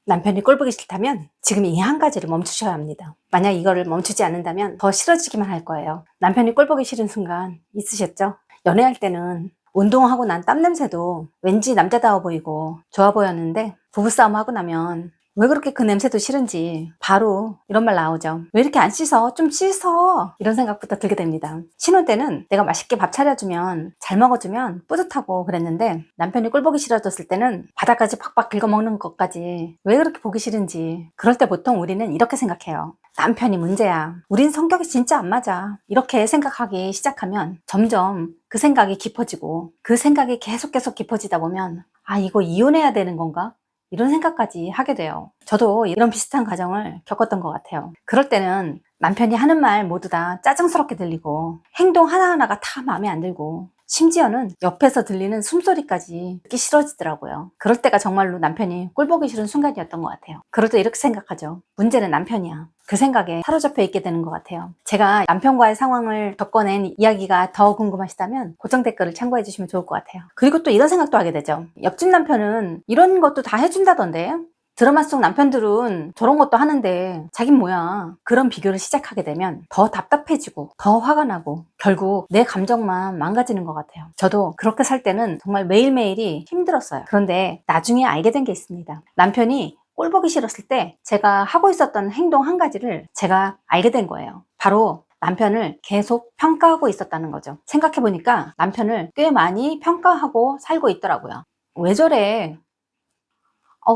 남편이 꼴보기 싫다면 지금 이 한 가지를 멈추셔야 합니다. 만약 이거를 멈추지 않는다면 더 싫어지기만 할 거예요. 남편이 꼴보기 싫은 순간 있으셨죠? 연애할 때는 운동하고 난 땀 냄새도 왠지 남자다워 보이고 좋아 보였는데 부부싸움 하고 나면 왜 그렇게 그 냄새도 싫은지 바로 이런 말 나오죠. 왜 이렇게 안 씻어? 좀 씻어! 이런 생각부터 들게 됩니다. 신혼 때는 내가 맛있게 밥 차려주면 잘 먹어주면 뿌듯하고 그랬는데 남편이 꼴보기 싫어졌을 때는 바닥까지 팍팍 긁어먹는 것까지 왜 그렇게 보기 싫은지. 그럴 때 보통 우리는 이렇게 생각해요. 남편이 문제야. 우린 성격이 진짜 안 맞아. 이렇게 생각하기 시작하면 점점 그 생각이 깊어지고 그 생각이 계속 깊어지다 보면 아, 이거 이혼해야 되는 건가? 이런 생각까지 하게 돼요. 저도 이런 비슷한 과정을 겪었던 것 같아요. 그럴 때는 남편이 하는 말 모두 다 짜증스럽게 들리고 행동 하나하나가 다 마음에 안 들고 심지어는 옆에서 들리는 숨소리까지 듣기 싫어지더라고요. 그럴 때가 정말로 남편이 꼴보기 싫은 순간이었던 것 같아요. 그럴 때 이렇게 생각하죠. 문제는 남편이야. 그 생각에 사로잡혀 있게 되는 것 같아요. 제가 남편과의 상황을 겪어낸 이야기가 더 궁금하시다면 고정 댓글을 참고해 주시면 좋을 것 같아요. 그리고 또 이런 생각도 하게 되죠. 옆집 남편은 이런 것도 다 해준다던데 드라마 속 남편들은 저런 것도 하는데 자긴 뭐야. 그런 비교를 시작하게 되면 더 답답해지고 더 화가 나고 결국 내 감정만 망가지는 것 같아요. 저도 그렇게 살 때는 정말 매일매일이 힘들었어요. 그런데 나중에 알게 된 게 있습니다. 남편이 꼴 보기 싫었을 때 제가 하고 있었던 행동 한 가지를 제가 알게 된 거예요. 바로 남편을 계속 평가하고 있었다는 거죠. 생각해보니까 남편을 꽤 많이 평가하고 살고 있더라고요. 왜 저래?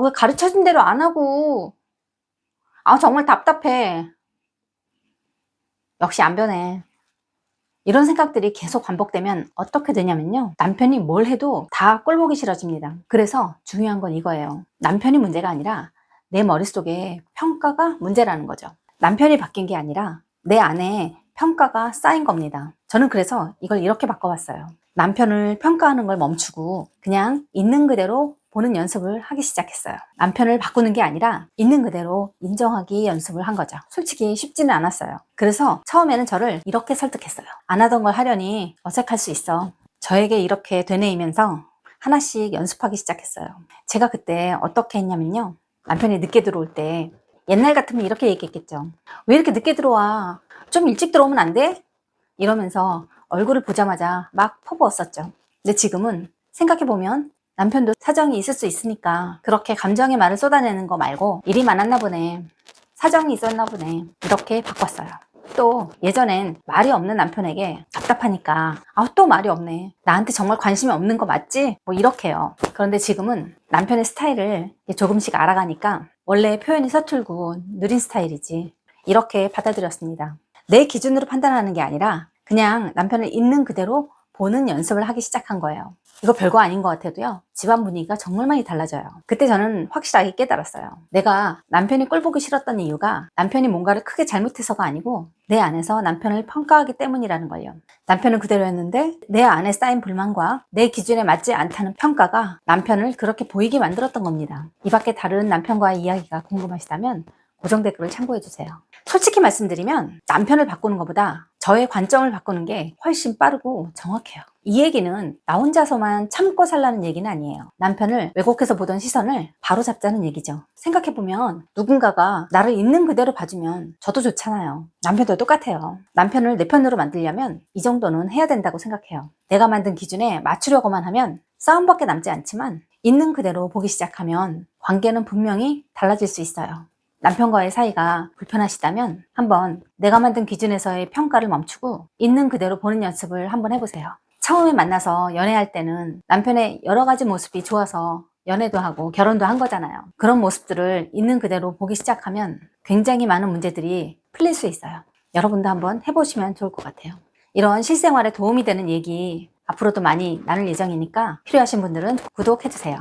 왜 가르쳐준 대로 안 하고, 정말 답답해. 역시 안 변해. 이런 생각들이 계속 반복되면 어떻게 되냐면요. 남편이 뭘 해도 다 꼴보기 싫어집니다. 그래서 중요한 건 이거예요. 남편이 문제가 아니라 내 머릿속에 평가가 문제라는 거죠. 남편이 바뀐 게 아니라 내 안에 평가가 쌓인 겁니다. 저는 그래서 이걸 이렇게 바꿔봤어요. 남편을 평가하는 걸 멈추고 그냥 있는 그대로 보는 연습을 하기 시작했어요. 남편을 바꾸는 게 아니라 있는 그대로 인정하기 연습을 한 거죠. 솔직히 쉽지는 않았어요. 그래서 처음에는 저를 이렇게 설득했어요. 안 하던 걸 하려니 어색할 수 있어. 저에게 이렇게 되뇌이면서 하나씩 연습하기 시작했어요. 제가 그때 어떻게 했냐면요. 남편이 늦게 들어올 때 옛날 같으면 이렇게 얘기했겠죠. 왜 이렇게 늦게 들어와? 좀 일찍 들어오면 안 돼? 이러면서 얼굴을 보자마자 막 퍼부었었죠. 근데 지금은 생각해보면 남편도 사정이 있을 수 있으니까 그렇게 감정의 말을 쏟아내는 거 말고 일이 많았나 보네. 사정이 있었나 보네. 이렇게 바꿨어요. 또 예전엔 말이 없는 남편에게 답답하니까 또 말이 없네. 나한테 정말 관심이 없는 거 맞지? 뭐 이렇게요. 그런데 지금은 남편의 스타일을 조금씩 알아가니까 원래 표현이 서툴고 느린 스타일이지. 이렇게 받아들였습니다. 내 기준으로 판단하는 게 아니라 그냥 남편을 있는 그대로 보는 연습을 하기 시작한 거예요. 이거 별거 아닌 것 같아도요. 집안 분위기가 정말 많이 달라져요. 그때 저는 확실하게 깨달았어요. 내가 남편이 꼴 보기 싫었던 이유가 남편이 뭔가를 크게 잘못해서가 아니고 내 안에서 남편을 평가하기 때문이라는 걸요. 남편은 그대로였는데 내 안에 쌓인 불만과 내 기준에 맞지 않다는 평가가 남편을 그렇게 보이게 만들었던 겁니다. 이 밖에 다른 남편과의 이야기가 궁금하시다면 고정 댓글을 참고해주세요. 솔직히 말씀드리면 남편을 바꾸는 것보다 저의 관점을 바꾸는 게 훨씬 빠르고 정확해요. 이 얘기는 나 혼자서만 참고 살라는 얘기는 아니에요. 남편을 왜곡해서 보던 시선을 바로 잡자는 얘기죠. 생각해보면 누군가가 나를 있는 그대로 봐주면 저도 좋잖아요. 남편도 똑같아요. 남편을 내 편으로 만들려면 이 정도는 해야 된다고 생각해요. 내가 만든 기준에 맞추려고만 하면 싸움밖에 남지 않지만 있는 그대로 보기 시작하면 관계는 분명히 달라질 수 있어요. 남편과의 사이가 불편하시다면 한번 내가 만든 기준에서의 평가를 멈추고 있는 그대로 보는 연습을 한번 해보세요. 처음에 만나서 연애할 때는 남편의 여러 가지 모습이 좋아서 연애도 하고 결혼도 한 거잖아요. 그런 모습들을 있는 그대로 보기 시작하면 굉장히 많은 문제들이 풀릴 수 있어요. 여러분도 한번 해보시면 좋을 것 같아요. 이런 실생활에 도움이 되는 얘기 앞으로도 많이 나눌 예정이니까 필요하신 분들은 구독해주세요.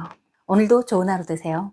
오늘도 좋은 하루 되세요.